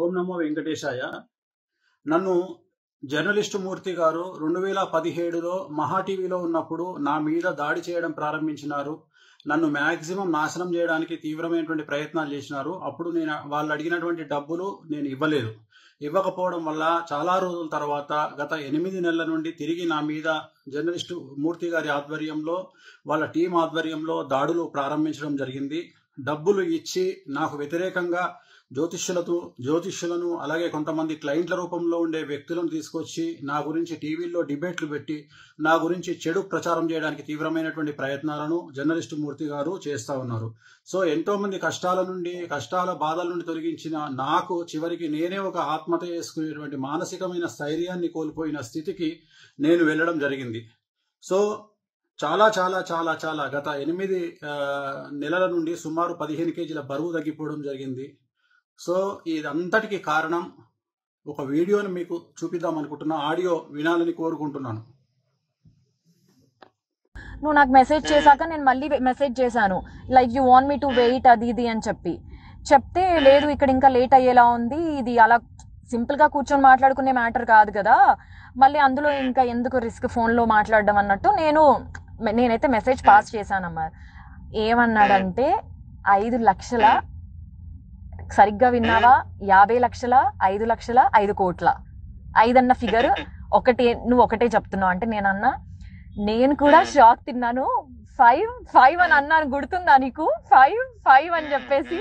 ఓం నమో వెంకటేశాయ. నన్ను జర్నలిస్టు మూర్తి గారు 2017లో మహా టీవీలో ఉన్నప్పుడు నా మీద దాడి చేయడం ప్రారంభించినారు. నన్ను మ్యాక్సిమం నాశనం చేయడానికి తీవ్రమైనటువంటి ప్రయత్నాలు చేసినారు. అప్పుడు వాళ్ళు అడిగినటువంటి డబ్బులు నేను ఇవ్వలేదు. ఇవ్వకపోవడం వల్ల చాలా రోజుల తర్వాత గత 8 నెలల నుండి తిరిగి నా మీద జర్నలిస్టు మూర్తి గారి ఆధ్వర్యంలో, వాళ్ళ టీం ఆధ్వర్యంలో దాడులు ప్రారంభించడం జరిగింది. డబ్బులు ఇచ్చి నాకు వ్యతిరేకంగా జ్యోతిష్యులను అలాగే కొంతమంది క్లయింట్ల రూపంలో ఉండే వ్యక్తులను తీసుకొచ్చి నా గురించి టీవీల్లో డిబేట్లు పెట్టి నా గురించి చెడు ప్రచారం చేయడానికి తీవ్రమైనటువంటి ప్రయత్నాలను జర్నలిస్టు మూర్తి గారు చేస్తూ ఉన్నారు. సో ఎంతో మంది కష్టాల బాధల నుండి తొలగించిన నాకు చివరికి నేనే ఒక ఆత్మహత్య చేసుకునేటువంటి మానసికమైన స్థైర్యాన్ని కోల్పోయిన స్థితికి నేను వెళ్ళడం జరిగింది. సో చాలా చాలా చాలా చాలా గత 8 నెలల నుండి సుమారు 15 కేజీల బరువు తగ్గిపోవడం జరిగింది. సో ఇదంతటికి కారణం ఒక వీడియోని మీకు చూపిద్దాం అనుకుంటున్నా. ఆడియో వినాలని కోరుకుంటున్నాను. నువ్వు నాకు మెసేజ్ చేశాక నేను మళ్ళీ మెసేజ్ చేశాను, like you want me to wait అది ఇది అని చెప్తే లేదు ఇక్కడ ఇంకా లేట్ అయ్యేలా ఉంది, ఇది అలా సింపుల్ గా కూర్చొని మాట్లాడుకునే మ్యాటర్ కాదు కదా, మళ్ళీ అందులో ఇంకా ఎందుకు రిస్క్ ఫోన్లో మాట్లాడడం అన్నట్టు నేనైతే మెసేజ్ పాస్ చేశానమ్మా. ఏమన్నాడంటే 5 లక్షల, సరిగ్గా విన్నావా, 50 లక్షల, 5 లక్షల, 5 కోట్ల, 5 అన్న ఫిగర్ నువ్వు ఒకటే చెప్తున్నావు అంటే నేనన్నా, నేను కూడా షాక్ తిన్నాను. 5 అని అన్నాను, గుర్తుందా నీకు? 5 అని చెప్పేసి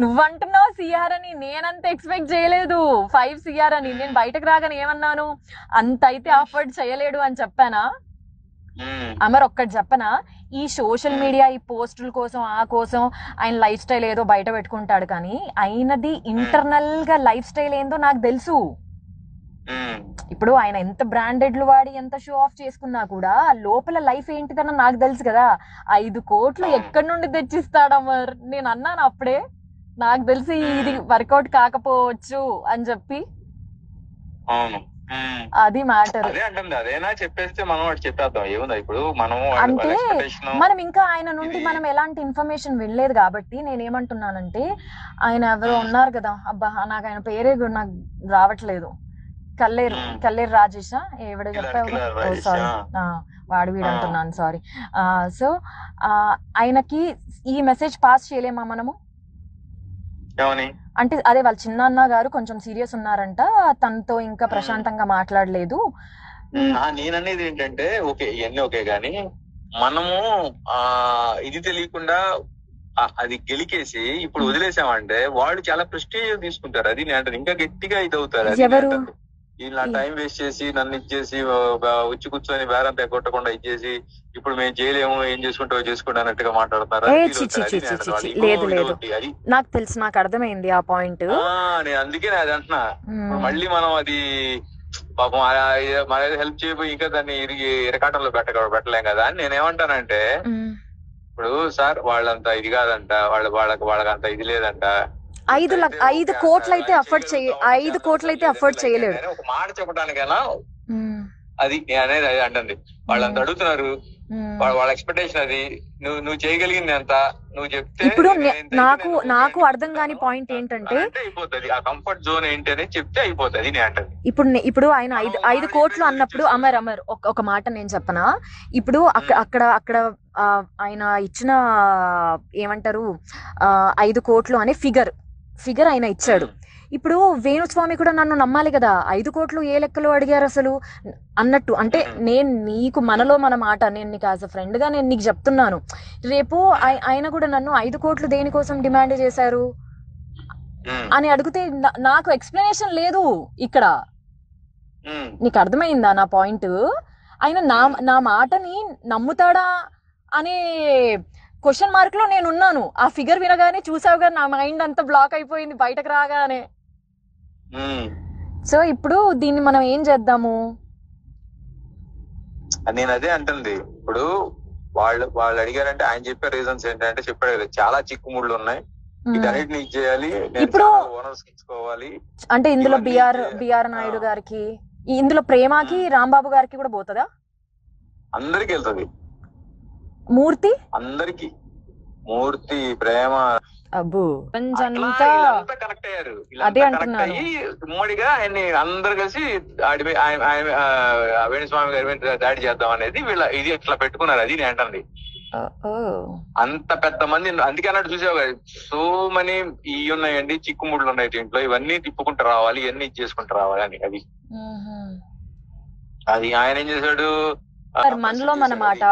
నువ్వంటున్నావు సిఆర్ అని, నేనంత ఎక్స్పెక్ట్ చేయలేదు 5 సిఆర్ అని. నేను బయటకు రాగానే ఏమన్నాను, అంత అయితే అఫోర్డ్ చేయలేడు అని చెప్పానా? అమర్ ఒక్కటి చెప్పనా, ఈ సోషల్ మీడియా ఈ పోస్టుల కోసం ఆ కోసం ఆయన లైఫ్ స్టైల్ ఏదో బయట పెట్టుకుంటాడు, కానీ అయినది ఇంటర్నల్ గా లైఫ్ స్టైల్ ఏందో నాకు తెలుసు. ఇప్పుడు ఆయన ఎంత బ్రాండెడ్లు వాడి ఎంత షో ఆఫ్ చేసుకున్నా కూడా లోపల లైఫ్ ఏంటిదన్న నాకు తెలుసు కదా. 5 కోట్లు ఎక్కడి నుండి తెచ్చిస్తాడు అమర్? నేను అన్నాను అప్పుడే, నాకు తెలిసి ఇది వర్కౌట్ కాకపోవచ్చు అని చెప్పి. అది మ్యాటర్. అంటే మనం ఇంకా ఆయన నుండి మనం ఎలాంటి ఇన్ఫర్మేషన్ వినలేదు కాబట్టి నేనేమంటున్నానంటే, ఆయన ఎవరో ఉన్నారు కదా, అబ్బా నాకు ఆయన పేరే నాకు రావట్లేదు, కల్లేరు రాజేషా ఎవడ చెప్పావు, సారీ వాడు వీడు అంటున్నాను, సారీ. సో ఆయనకి ఈ మెసేజ్ పాస్ చేయలేమా మనము? అంటే అదే వాళ్ళ చిన్న గారు కొంచెం సీరియస్ ఉన్నారంట, తనతో ఇంకా ప్రశాంతంగా మాట్లాడలేదు. నేననేది ఏంటంటే, ఓకే ఇవన్నీ ఓకే గానీ మనము ఇది తెలియకుండా అది గెలికేసి ఇప్పుడు వదిలేసామంటే వాళ్ళు చాలా ప్రెస్టీజ్ తీసుకుంటారు. అది నేను ఇంకా గట్టిగా ఇది అవుతారు. ఇలా టైం వేస్ట్ చేసి నన్ను ఇచ్చేసి వచ్చి కూర్చొని వేరంతా కొట్టకుండా ఇచ్చేసి ఇప్పుడు మేము చేయలేము, ఏం చేసుకుంటావో చేసుకోండి అన్నట్టుగా మాట్లాడతారు. లేదు లేదు, నాకు తెలుసు, నాకు అర్థమైంది ఆ పాయింట్. నేను అందుకే అది అంటున్నా, మళ్ళీ మనం అది పాపం మన హెల్ప్ చేయబోయి ఇంకా దాన్ని ఇరకాటంలో పెట్టలేం కదా అని నేనేమంటానంటే, ఇప్పుడు సార్ వాళ్ళంతా ఇది కాదంట, వాళ్ళకంత ఇది లేదంట, 5 కోట్లు అయితే అఫోర్డ్ చేయలేడు. ఒక మాట చెప్పడానికైనా అది అనేది అది అంటుంది. వాళ్ళంతా అడుగుతున్నారు, వాళ్ళ ఎక్స్పెక్టేషన్ అది, నువ్వు చేయగలిగింది ఎంత నువ్వు చెప్తే. ఇప్పుడు నాకు అర్థం కాని పాయింట్ ఏంటంటే, అయిపోతుంది ఆ కంఫర్ట్ జోన్ ఏంటి అనేది చెప్తే అయిపోతుంది నేను అంటది. ఇప్పుడు ఆయన 5 కోట్లు అన్నప్పుడు అమర్ ఒక మాట నేను చెప్పనా, ఇప్పుడు అక్కడ ఆయన ఇచ్చిన ఏమంటారు 5 కోట్లు అనే ఫిగర్ ఆయన ఇచ్చాడు. ఇప్పుడు వేణుస్వామి కూడా నన్ను నమ్మాలి కదా, 5 కోట్లు ఏ లెక్కలో అడిగారు అసలు అన్నట్టు. అంటే నేను నీకు మనలో మన మాట, నేను నీకు యాజ్ అ ఫ్రెండ్ గా నేను నీకు చెప్తున్నాను, రేపు ఆయన కూడా నన్ను 5 కోట్లు దేనికోసం డిమాండ్ చేశారు అని అడిగితే నాకు ఎక్స్ప్లెనేషన్ లేదు ఇక్కడ. నీకు అర్థమైందా నా పాయింట్? ఆయన నా మాటని నమ్ముతాడా అనే క్వశ్చన్ మార్క్ లో నేను ఉన్నాను. ఆ ఫిగర్ వినగానే చూసావుగా నా మైండ్ అంతా బ్లాక్ అయిపోయింది బయటకు రాగానే. సో ఇప్పుడు దీన్ని మనం ఏం చేద్దాము? నేను అదే అంటుంది. ఇప్పుడు వాళ్ళు అడిగారంటే ఆయన చెప్పే రీజన్స్ ఏంటంటే, చెప్పాడు కదా చాలా చిక్కుముళ్ళు ఉన్నాయి, వీటన్నిటిని చేయాలి, ఇప్పుడు ఓనర్స్ ఇచ్చుకోవాలి. అంటే ఇందులో బిఆర్ నాయుడు గారికి, ఇందులో ప్రేమకి రాంబాబు గారికి కూడా పోతుందా? అందరికి వెళ్తుంది. మూర్తి అందరికి, మూర్తి, ప్రేమ, అబ్బో అట్లా అంతా వీళ్ళంతా కనెక్ట్ అయ్యారు. అదే వీళ్ళంతా కనెక్ట్ అంటున్నాను. అయ్యి ఉమ్మడిగా ఆయన్ని అందరు కలిసి వేణుస్వామి గారి మీద దాడి చేద్దాం అనేది వీళ్ళ ఇది ఇట్లా పెట్టుకున్నారు. అది నేను అంటుంది. ఓ అంత పెద్ద మంది అందుకే అన్నట్టు చూసావు సో మనీ ఇవి ఉన్నాయండి, చిక్కుముళ్ళు ఉన్నాయి దీంట్లో, ఇవన్నీ తిప్పుకుంటూ రావాలి, ఇవన్నీ చేసుకుంటూ రావాలి అని. అది అది ఆయన ఏం చేశాడు మనలో మన మాట.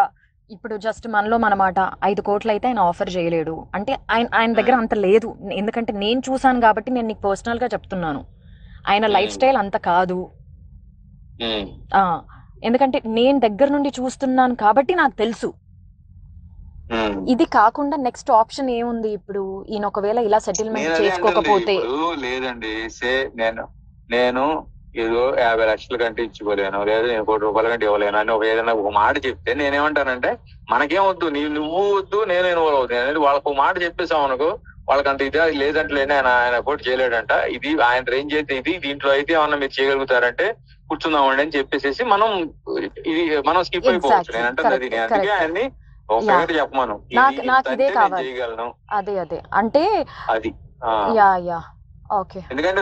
ఇప్పుడు జస్ట్ మనలో మన మాట 5 కోట్లు అయితే ఆయన ఆఫర్ చేయలేడు అంటే ఆయన దగ్గర అంత లేదు. ఎందుకంటే నేను చూసాను కాబట్టి నేను నీకు పర్సనల్ గా చెప్తున్నాను. ఆయన లైఫ్ స్టైల్ అంత కాదు. ఎందుకంటే నేను దగ్గర నుండి చూస్తున్నాను కాబట్టి నాకు తెలుసు. ఇది కాకుండా నెక్స్ట్ ఆప్షన్ ఏముంది ఇప్పుడు? ఈయన ఒకవేళ ఇలా సెటిల్మెంట్ చేసుకోకపోతే లేదండి నేను ఏదో 50 లక్షల కంటే ఇచ్చుకోలేను, లేదా నేను 1 కోటి రూపాయల కంటే ఇవ్వలేను అని ఏదైనా ఒక మాట చెప్తే నేనేమంటానంటే మనకేం వద్దు, నువ్వు వద్దు, నేను ఇన్వాల్వ్ అవుతాను అనేది వాళ్ళకు మాట చెప్పేసాం అనుకో, వాళ్ళకంత ఇదే లేదంటలేని ఆయన పోటీ చేయలేడంట, ఇది ఆయన రేంజ్ అయితే ఇది, దీంట్లో అయితే ఏమన్నా మీరు చేయగలుగుతారంటే కూర్చుందామండి అని చెప్పేసి మనం స్కిప్ అయిపోవచ్చు. నేను అంటే అది నేను అందుకే ఆయన్ని చెప్పమను నాకు ఇదే కావాలి చేయగలను. అదే అంటే అది ఓకే. ఎందుకంటే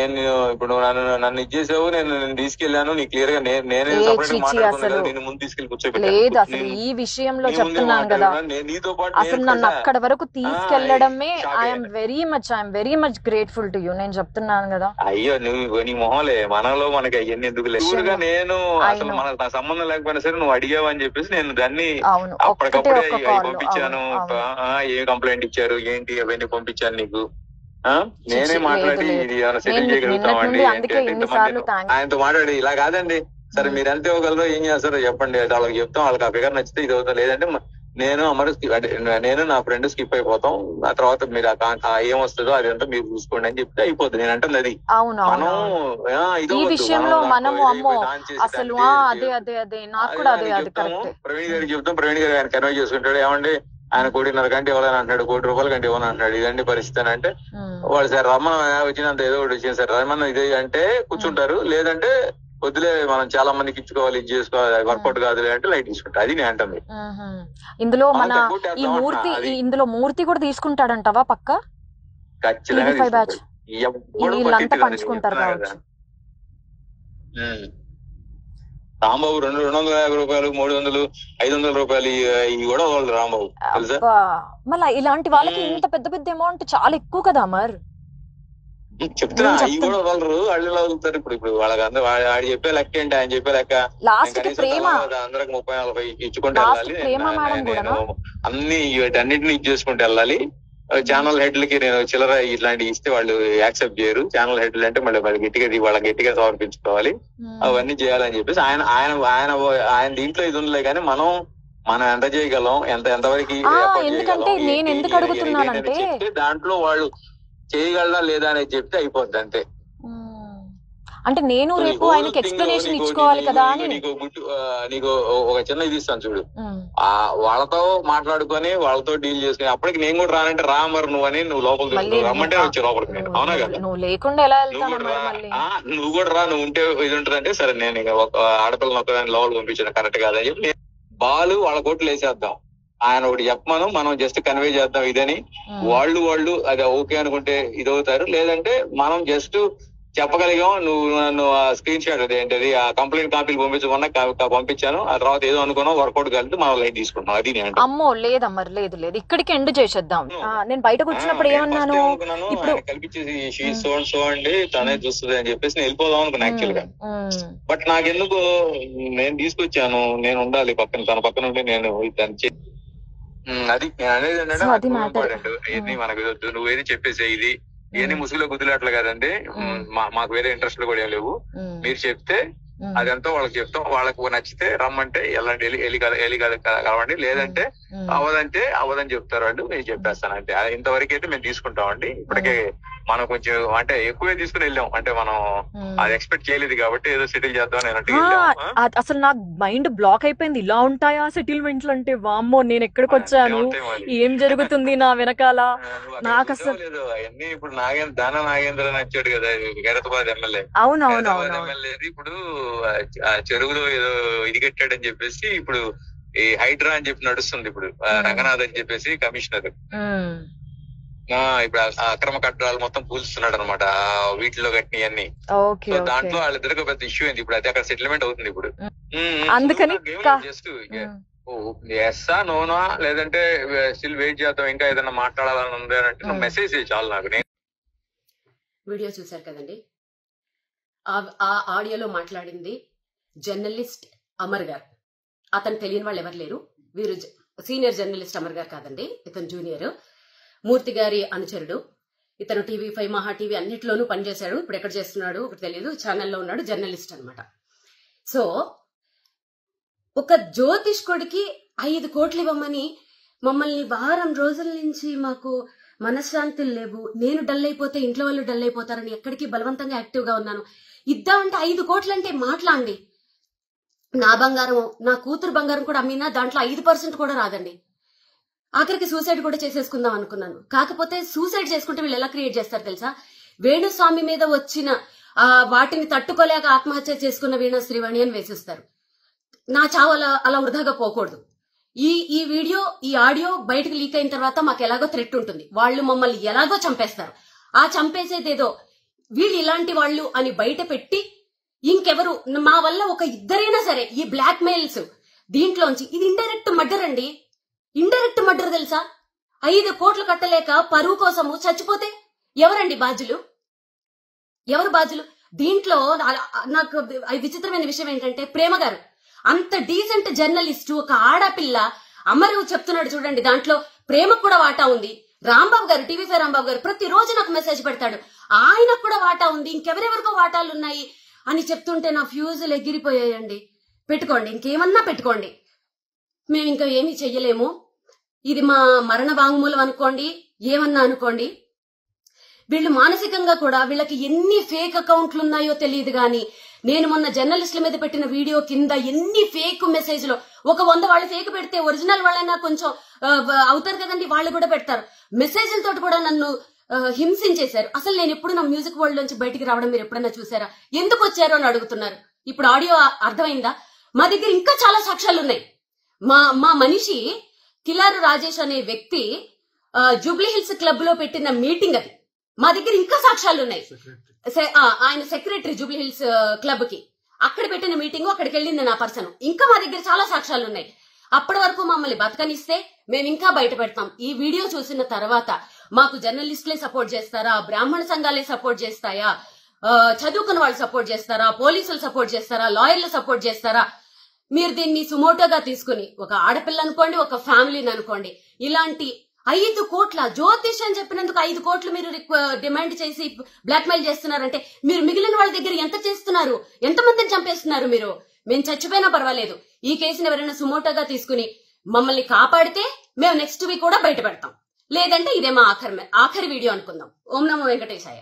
నేను ఇప్పుడు నన్ను ఇచ్చేసావు, నేను తీసుకెళ్లాను, నీ క్లియర్ గా నేను ముందు తీసుకెళ్లి కూర్చోబెట్టాను. లేదు అసలు ఈ విషయంలో చెప్తున్నాను కదా, నీతో పాటు అసలు నన్ను అక్కడ వరకు తీసుకెళ్లడమే I'm very much grateful to you. నేను చెప్తున్నాను కదా. అయ్యో నువ్వు నీ మొహలే, మనలో మనకి అవన్నీ ఎందుకు లేదు. నేను అసలు నా సంబంధం లేకపోయినా సరే నువ్వు అడిగావు అని చెప్పేసి నేను దాన్ని అప్పటికప్పుడే పంపించాను. ఏ కంప్లైంట్ ఇచ్చారు ఏంటి అవన్నీ పంపించాను నీకు. నేనే మాట్లాడి ఇది ఏమైనా సెటిల్ చేయగలుగుతామండి ఆయనతో మాట్లాడి, ఇలా కాదండి సరే మీరు ఎంత ఇవ్వగలరో ఏం చేస్తారో చెప్పండి, వాళ్ళకి చెప్తాం, వాళ్ళకి ఆ ఫిగర్ నచ్చితే ఇది అవుతాం, లేదంటే నేను నా ఫ్రెండ్ స్కిప్ అయిపోతాం, ఆ తర్వాత మీరు ఏం వస్తుందో అదంతా మీరు చూసుకోండి అని చెప్తే అయిపోతుంది. నేను అంటుంది అది. మనం ఈ విషయంలో మనము అసలు ప్రవీణ్ గారికి చెప్తాం, ప్రవీణ్ గారు ఆయన కన్వే చేసుకుంటాడు, ఏమండి ఆయన 1.5 కంటే ఇవ్వాలని అంటాడు, 1 కోటి రూపాయల కంటే ఇవ్వని అంటాడు, ఇదండి పరిస్థితి అని అంటే వాళ్ళు సార్ రమ్మను వచ్చినంత ఏదో ఒకటి వచ్చింది సార్ రమ్మను ఇదే అంటే కూర్చుంటారు, లేదంటే వద్దులే మనం చాలా మందికి ఇచ్చుకోవాలి, ఇది చేసుకోవాలి, వర్కౌట్ కాదు అంటే లైట్ తీసుకుంటా. అది నేను అంటుంది. ఇందులో ఇందులో మూర్తి కూడా తీసుకుంటాడంటావా? పక్క ఖచ్చితంగా పంచుకుంటారు కావచ్చు. రాంబాబు 250 రూపాయలు, 300, 500 రూపాయలు ఇవి కూడా వాళ్ళు రాంబాబు తెలుసా. మళ్ళీ ఇలాంటి వాళ్ళకి ఇంత పెద్ద పెద్ద అమౌంట్ చాలా ఎక్కువ కదా మరి. చెప్తున్నా అవి కూడా వాళ్ళు వదులుతారు. ఇప్పుడు వాళ్ళకి అందరూ ఆడి చెప్పే లెక్క ఏంటి, ఆయన చెప్పే లెక్క అందరికి 30-40 ఇచ్చుకుంటూ వెళ్ళాలి, నేను అన్ని వీటన్నిటిని ఇచ్చేసుకుంటూ వెళ్ళాలి. ఛానల్ హెడ్లకి నేను చిల్లర ఇట్లాంటివి ఇస్తే వాళ్ళు యాక్సెప్ట్ చేయరు. ఛానల్ హెడ్లు అంటే మళ్ళీ వాళ్ళకి గట్టిగా సమర్పించుకోవాలి, అవన్నీ చేయాలని చెప్పేసి ఆయన దీంట్లో ఇది ఉండలే. కానీ మనం ఎంత చేయగలం, ఎంతవరకు ఎందుకంటే నేను ఎందుకు అడుగుతున్నానంటే దాంట్లో వాళ్ళు చేయగలరా లేదా అనేది చెప్తే అయిపోద్ది అంతే. అంటే నేను రేపు ఆయనకి ఎక్స్ప్లెనేషన్ ఇచ్చుకోవాలి కదా అని. నీకు ఒక చిన్న ఇది ఇస్తాను చూడు, వాళ్ళతో మాట్లాడుకొని వాళ్ళతో డీల్ చేసుకుని అప్పటికి నేను కూడా రానంటే రా మరి నువ్వు అని నువ్వు లోపలికి రమ్మంటే వచ్చే లోపలికి నేను. అవునా కదా? నువ్వు లేకుండా ఎలా నువ్వు కూడా రా, నువ్వు ఉంటే ఇది ఉంటుందంటే సరే నేను ఇక ఆడపిల్లని ఒకదాన్ని లోపలికి పంపించాను కరెక్ట్ కాదని చెప్పి బాలు వాళ్ళ కోట్లు వేసేద్దాం, ఆయన ఒకటి చెప్పమను, మనం జస్ట్ కన్వే చేద్దాం ఇదని. వాళ్ళు అది ఓకే అనుకుంటే ఇది అవుతారు, లేదంటే మనం జస్ట్ చెప్పగలిగాం నువ్వు నన్ను స్క్రీన్ షాట్ అదేంటది ఆ కంప్లైంట్ కాపీలు పంపించమన్నా పంపించాను, ఆ తర్వాత ఏదో అనుకున్నాం వర్కౌట్ కలిపి మనం లైట్ తీసుకుంటున్నాం. అది నేను అమ్మో లేదమ్మా లేదు ఇక్కడికి ఎండ్ చేసేద్దాం. నేను బయటకు వచ్చినప్పుడు ఏమన్నాను, ఇప్పుడు కల్పించేసి సో అండి తనే చూస్తుంది అని చెప్పేసి నేను వెళ్ళిపోదాం అనుకున్నా యాక్చువల్ గా. బట్ నాకెందుకు నేను తీసుకొచ్చాను, నేను ఉండాలి పక్కన, తన పక్కన ఉండి నేను అది నేను అనేది ఏంటంటే మనకు నువ్వు ఏది చెప్పేసే ఇది ఇవన్నీ ముసుగులో గుద్దులాట్లు కదండి, మాకు వేరే ఇంట్రెస్ట్లు కూడా ఏం లేవు, మీరు చెప్తే అదంతా వాళ్ళకి చెప్తాం, వాళ్ళకు నచ్చితే రమ్మంటే వెళ్ళి కలవండి, లేదంటే అవదని చెప్తారు వాళ్ళు, నేను చెప్పేస్తాను అంతే. ఇంతవరకు అయితే మేము తీసుకుంటామండి. ఇప్పటికే మనం కొంచెం అంటే ఎక్కువే తీసుకుని వెళ్ళాం, అంటే మనం అది ఎక్స్పెక్ట్ చేయలేదు కాబట్టి ఏదో సెటిల్ చేద్దాం అన్నట్టు. అసలు నాకు మైండ్ బ్లాక్ అయిపోయింది, ఇలా ఉంటాయా సెటిల్మెంట్లు అంటే. వామ్మో నేను ఎక్కడికి వచ్చాను, ఏం జరుగుతుంది నా వెనకాల నాకు అసలు. అవన్నీ ఇప్పుడు నాగేంద్ర నచ్చాడు కదా ఖైరతాబాద్ ఎమ్మెల్యే. అవునవును ఎమ్మెల్యే ఇప్పుడు చెరువులో ఏదో ఇది కట్టాడని చెప్పేసి ఇప్పుడు ఈ హైడ్రా అని చెప్పి నడుస్తుంది ఇప్పుడు, రంగనాథ్ అని చెప్పేసి కమిషనర్. ఇప్పుడు అక్రమ కట్టడాలు మొత్తం కూల్స్తున్నాడు అనమాట, వీటిలో కట్టినవన్నీ. సో దాంట్లో వాళ్ళిద్దరికి పెద్ద ఇష్యూ అయింది. ఇప్పుడు అది అక్కడ సెటిల్మెంట్ అవుతుంది ఇప్పుడు. అందుకని జస్ట్ ఎస్సా నోనా లేదంటే స్టిల్ వెయిట్ చేద్దాం, ఇంకా ఏదైనా మాట్లాడాలని ఉంది అంటే నువ్వు మెసేజ్ చాలు నాకు. వీడియో చూశారు కదండి, ఆ ఆడియోలో మాట్లాడింది జర్నలిస్ట్ అమర్ గారు. అతను తెలియని వాళ్ళు ఎవరు లేరు. వీరు సీనియర్ జర్నలిస్ట్ అమర్ గారు కాదండి, ఇతను జూనియర్, మూర్తి గారి అనుచరుడు. ఇతను TV5 మహా టీవీ అన్నిట్లోనూ పనిచేశాడు. ఇప్పుడు ఎక్కడ చేస్తున్నాడు ఒకటి తెలియదు, ఛానల్లో ఉన్నాడు, జర్నలిస్ట్ అనమాట. సో ఒక జ్యోతిష్కుడికి 5 కోట్లు ఇవ్వమని మమ్మల్ని వారం రోజుల నుంచి మాకు మనశ్శాంతులు లేవు, నేను డల్ అయిపోతే ఇంట్లో వాళ్ళు డల్ అయిపోతారని ఎక్కడికి బలవంతంగా యాక్టివ్ గా ఉన్నాను. ఇద్దామంటే 5 కోట్లు అంటే మాట్లాడండి. నా బంగారం, నా కూతురు బంగారం కూడా అమ్మినా దాంట్లో 5% కూడా రాదండి. ఆఖరికి సూసైడ్ కూడా చేసేసుకుందాం అనుకున్నాను. కాకపోతే సూసైడ్ చేసుకుంటే వీళ్ళు ఎలా క్రియేట్ చేస్తారు తెలుసా? వేణుస్వామి మీద వచ్చిన వాటిని తట్టుకోలేక ఆత్మహత్య చేసుకున్న వీణ శ్రీవాణి అని వేసేస్తారు. నా చావు అలా వృధాగా పోకూడదు. ఈ వీడియో, ఈ ఆడియో బయటకు లీక్ అయిన తర్వాత మాకు ఎలాగో థ్రెట్ ఉంటుంది. వాళ్ళు మమ్మల్ని ఎలాగో చంపేస్తారు. ఆ చంపేసేదేదో వీళ్ళు ఇలాంటి వాళ్ళు అని బయట పెట్టి ఇంకెవరు మా వల్ల ఒక ఇద్దరైనా సరే ఈ బ్లాక్ మెయిల్స్ దీంట్లోంచి, ఇది ఇండైరెక్ట్ మర్డర్ అండి. ఇండైరెక్ట్ మర్డర్ తెలుసా? 5 కోట్లు కట్టలేక పరువు కోసము చచ్చిపోతే ఎవరండి బాధ్యులు? ఎవరు బాధ్యులు? దీంట్లో నాకు విచిత్రమైన విషయం ఏంటంటే, ప్రేమ గారు అంత డీసెంట్ జర్నలిస్ట్, ఒక ఆడపిల్ల అమరు చెప్తున్నాడు చూడండి, దాంట్లో ప్రేమకు కూడా వాటా ఉంది. రాంబాబు గారు, TV5 రాంబాబు గారు ప్రతిరోజు నాకు మెసేజ్ పెడతాడు, ఆయనకు కూడా వాటా ఉంది, ఇంకెవరెవరికో వాటాలు ఉన్నాయి అని చెప్తుంటే నా ఫ్యూజులు ఎగిరిపోయాయండి. పెట్టుకోండి, ఇంకేమన్నా పెట్టుకోండి, మేము ఇంకా ఏమీ చెయ్యలేము. ఇది మా మరణ వాంగ్మూలం అనుకోండి, ఏమన్నా అనుకోండి. వీళ్ళు మానసికంగా కూడా, వీళ్ళకి ఎన్ని ఫేక్ అకౌంట్లు ఉన్నాయో తెలియదు గాని, నేను మొన్న జర్నలిస్టుల మీద పెట్టిన వీడియో కింద ఎన్ని ఫేక్ మెసేజ్లు, ఒక 100 వాళ్ళు ఫేక్ పెడితే ఒరిజినల్ వాళ్ళైనా కొంచెం అవుతారు కదండి, వాళ్ళు కూడా పెడతారు. మెసేజ్లతో కూడా నన్ను హింసించేశారు. అసలు నేను ఎప్పుడు నా మ్యూజిక్ వరల్డ్ నుంచి బయటికి రావడం మీరు ఎప్పుడైనా చూసారా? ఎందుకు వచ్చారో అని అడుగుతున్నారు. ఇప్పుడు ఆడియో అర్థమైందా? మా దగ్గర ఇంకా చాలా సాక్ష్యాలు ఉన్నాయి. మా మనిషి కిలారు రాజేష్ అనే వ్యక్తి జూబ్లీ హిల్స్ క్లబ్ లో పెట్టిన మీటింగ్ అది. మా దగ్గర ఇంకా సాక్ష్యాలు ఉన్నాయి. ఆయన సెక్రటరీ జూబ్లీ హిల్స్ క్లబ్ కి, అక్కడ పెట్టిన మీటింగ్, అక్కడికి వెళ్ళింది నా పర్సన్. ఇంకా మా దగ్గర చాలా సాక్ష్యాలు ఉన్నాయి. అప్పటి వరకు మమ్మల్ని బతకనిస్తే మేము ఇంకా బయట పెడతాం. ఈ వీడియో చూసిన తర్వాత మాకు జర్నలిస్టులే సపోర్ట్ చేస్తారా, బ్రాహ్మణ సంఘాలే సపోర్ట్ చేస్తాయా, చదువుకున్న వాళ్ళు సపోర్ట్ చేస్తారా, పోలీసులు సపోర్ట్ చేస్తారా, లాయర్లు సపోర్ట్ చేస్తారా? మీరు దీన్ని సుమోటోగా తీసుకుని, ఒక ఆడపిల్ల అనుకోండి, ఒక ఫ్యామిలీని అనుకోండి, ఇలాంటి 5 కోట్ల జ్యోతిష్ అని చెప్పినందుకు 5 కోట్లు మీరు డిమాండ్ చేసి బ్లాక్ మెయిల్ చేస్తున్నారంటే, మీరు మిగిలిన వాళ్ళ దగ్గర ఎంత చేస్తున్నారు? ఎంతమందిని చంపేస్తున్నారు మీరు? మేము చచ్చిపోయినా పర్వాలేదు, ఈ కేసుని ఎవరైనా సుమోటోగా తీసుకుని మమ్మల్ని కాపాడితే మేము నెక్స్ట్ వీక్ కూడా బయట పెడతాం. లేదంటే ఇదే మా ఆఖరి వీడియో అనుకుందాం. ఓం నమో వెంకటేశాయ.